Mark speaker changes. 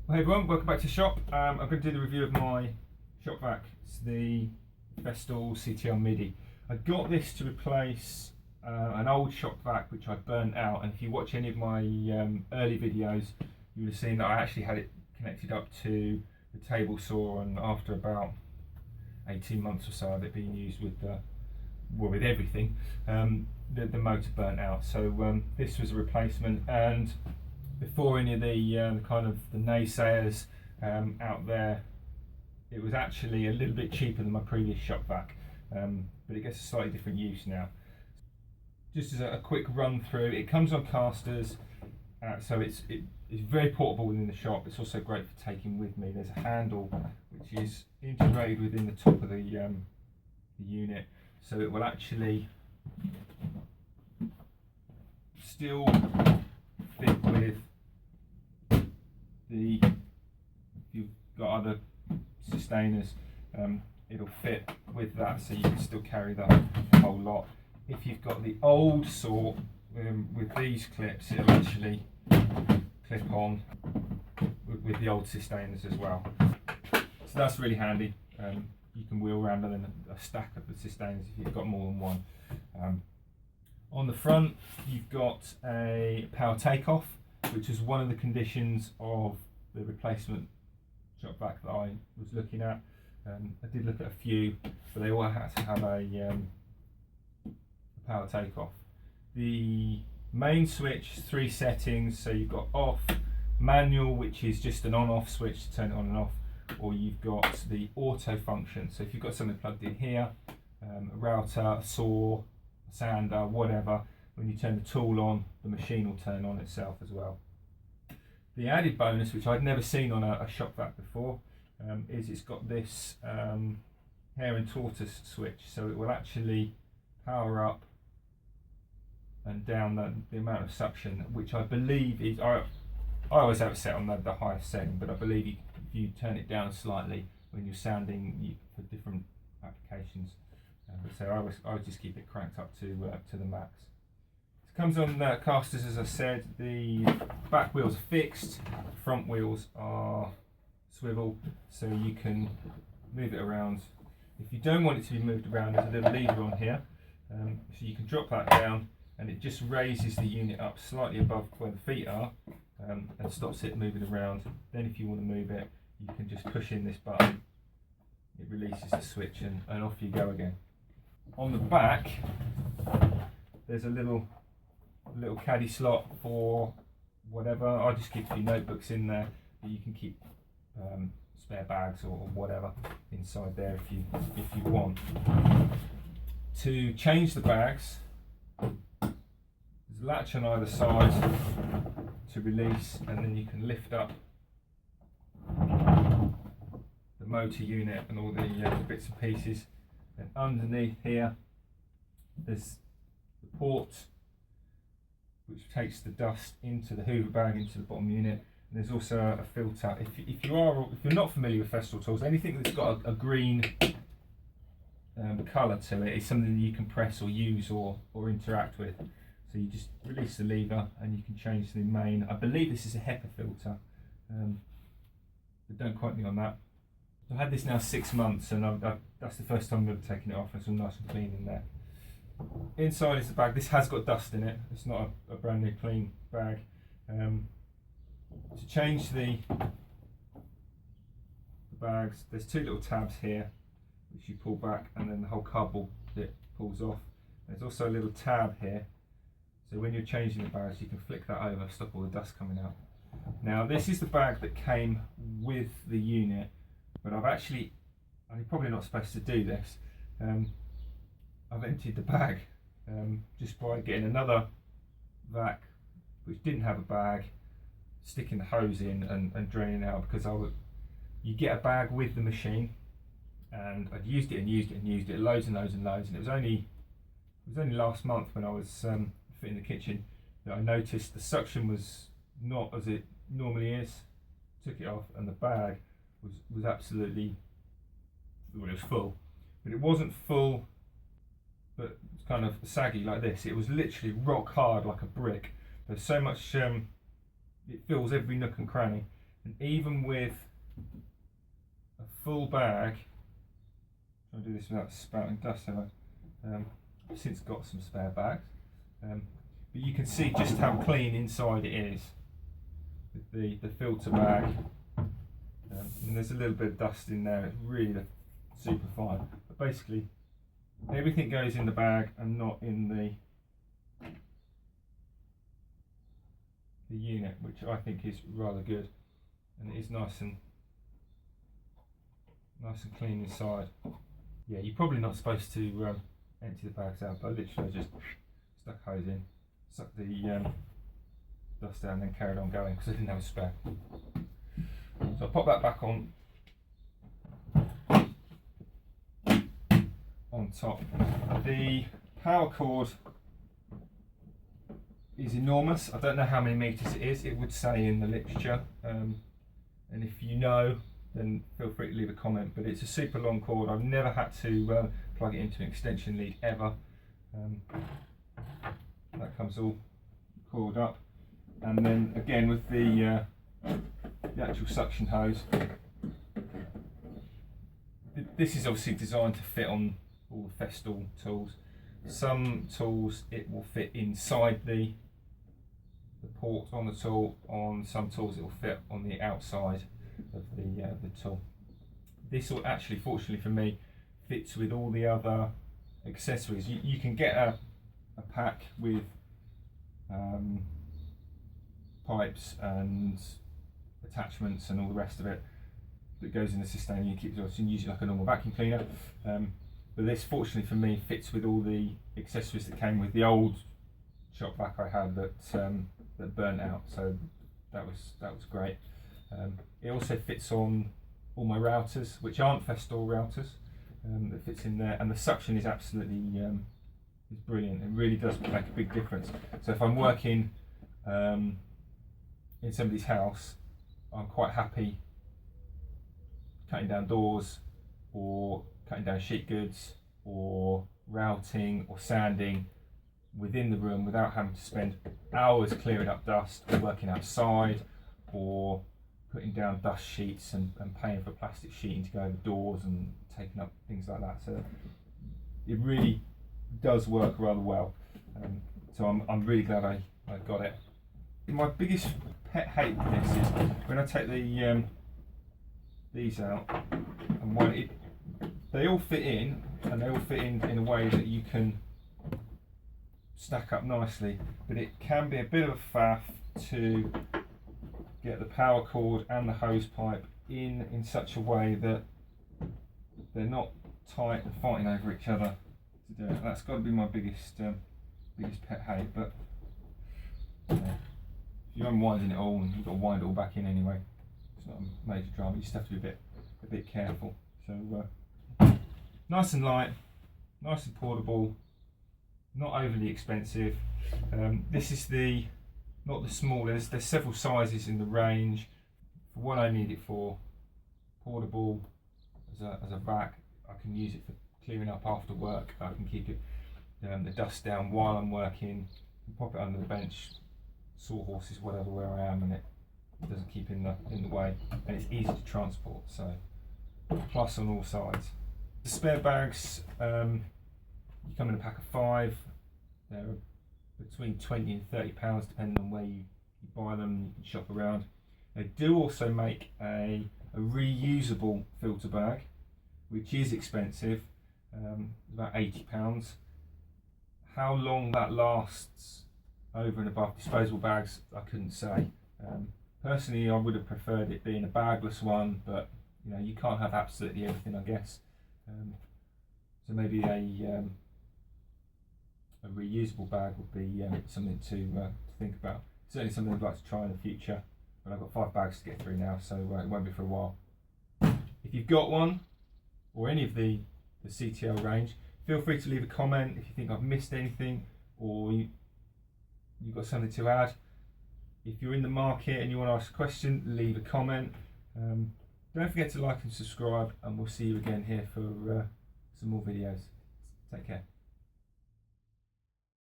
Speaker 1: Well, hey everyone, welcome back to shop. I'm going to do the review of my shop vac. It's the Festool CTL Midi. I got this to replace an old shop vac which I burnt out, and if you watch any of my early videos you would have seen that I actually had it connected up to the table saw, and after about 18 months or so of it being used with with everything, the motor burnt out. So this was a replacement, and before any of the kind of the naysayers out there, it was actually a little bit cheaper than my previous shop vac, but it gets a slightly different use now. Just as a quick run through, it comes on casters, so it's very portable within the shop. It's also great for taking with me. There's a handle which is integrated within the top of the unit, so it will actually still fit with if you've got other sustainers, it'll fit with that, so you can still carry the whole lot. If you've got the old sort with these clips, it'll actually clip on with the old sustainers as well, so that's really handy. You can wheel around and then a stack of the sustainers if you've got more than one. On the front you've got a power takeoff, which is one of the conditions of the replacement shop vac that I was looking at. I did look at a few, but they all had to have a power takeoff. The main switch, 3 settings, so you've got off, manual, which is just an on-off switch to turn it on and off, or you've got the auto function. So if you've got something plugged in here, a router, a saw, a sander, whatever, when you turn the tool on, the machine will turn on itself as well. The added bonus, which I'd never seen on a shop vac before, is it's got this hare and tortoise switch, so it will actually power up and down the amount of suction, which I believe is, I always have it set on the highest setting, but I believe if you turn it down slightly when you're sounding for different applications. So I always just keep it cranked up to the max. It comes on casters, as I said. The back wheels are fixed, front wheels are swivel, so you can move it around. If you don't want it to be moved around, there's a little lever on here, so you can drop that down and it just raises the unit up slightly above where the feet are, and stops it moving around. Then if you want to move it, you can just push in this button, it releases the switch, and off you go again. On the back there's a little caddy slot for whatever. I just keep a few notebooks in there, but you can keep spare bags or whatever inside there if you want. To change the bags, there's a latch on either side to release, and then you can lift up the motor unit and all the bits and pieces. And underneath here there's the port which takes the dust into the Hoover bag, into the bottom unit. And there's also a filter. If you're not familiar with Festool tools, anything that's got a green colour to it is something that you can press or use or interact with. So you just release the lever and you can change the main. I believe this is a HEPA filter, but don't quote me on that. I've had this now 6 months, and that's the first time I've ever taken it off, and it's all nice and clean in there. Inside is the bag. This has got dust in it. It's not a brand new clean bag. To change the bags, there's 2 little tabs here which you pull back, and then the whole cardboard bit pulls off. There's also a little tab here, so when you're changing the bags you can flick that over, stop all the dust coming out. Now this is the bag that came with the unit, but I'm probably not supposed to do this. I've emptied the bag just by getting another vac which didn't have a bag, sticking the hose in and draining out, because you get a bag with the machine, and I'd used it loads and loads and loads, and it was only last month when I was fitting the kitchen that I noticed the suction was not as it normally is. Took it off and the bag was absolutely, well, it was full, but it wasn't full but it's kind of saggy like this. It was literally rock hard like a brick. There's so much, it fills every nook and cranny, And even with a full bag, I'll do this without spouting dust, have I? I've since got some spare bags, but you can see just how clean inside it is with the filter bag. And there's a little bit of dust in there, it's really super fine. But basically, everything goes in the bag and not in the unit, which I think is rather good, and it is nice and clean inside. Yeah, you're probably not supposed to empty the bags out, but literally I just stuck hose in, sucked the dust down, and then carried on going because I didn't have a spare. So I'll pop that back on top. The power cord is enormous. I don't know how many meters it is. It would say in the literature, and if you know, then feel free to leave a comment. But it's a super long cord. I've never had to plug it into an extension lead ever. That comes all coiled up, and then again with the actual suction hose. This is obviously designed to fit on all the Festool tools. Some tools it will fit inside the port on the tool. On some tools it will fit on the outside of the tool. This will actually, fortunately for me, fits with all the other accessories. You can get a pack with pipes and attachments and all the rest of it that goes in the sustain. You can use it like a normal vacuum cleaner, but this, fortunately for me, fits with all the accessories that came with the old shop vac I had that burnt out. So that was great. It also fits on all my routers, which aren't Festool routers. That fits in there, and the suction is absolutely is brilliant. It really does make a big difference. So if I'm working in somebody's house, I'm quite happy cutting down doors or cutting down sheet goods or routing or sanding within the room without having to spend hours clearing up dust or working outside or putting down dust sheets and paying for plastic sheeting to go over doors and taking up things like that. So it really does work rather well. So I'm really glad I got it. My biggest pet hate with this is when I take these out, and when they all fit in, and they all fit in a way that you can stack up nicely, but it can be a bit of a faff to get the power cord and the hose pipe in such a way that they're not tight and fighting over each other to do it. That's got to be my biggest pet hate. But if you're unwinding it all, and you've got to wind it all back in anyway, it's not a major drama. You just have to be a bit careful. So nice and light, nice and portable, not overly expensive. This is not the smallest. There's several sizes in the range. For what I need it for, portable as a vac. I can use it for clearing up after work. I can keep it the dust down while I'm working. Pop it under the bench, sawhorses, whatever, where I am, and it doesn't keep in the way, and it's easy to transport. So plus on all sides. The spare bags, you come in a pack of 5. They're between £20 and £30 depending on where you buy them. You can shop around. They do also make a reusable filter bag, which is expensive, about £80. How long that lasts over and above disposable bags, I couldn't say. Personally, I would have preferred it being a bagless one, but you can't have absolutely everything, I guess. So maybe a reusable bag would be something to think about. Certainly something I'd like to try in the future, but I've got 5 bags to get through now, so it won't be for a while. If you've got one, or any of the CTL range, feel free to leave a comment if you think I've missed anything, or you've got something to add. If you're in the market and you want to ask a question, leave a comment. Don't forget to like and subscribe, and we'll see you again here for some more videos. Take care.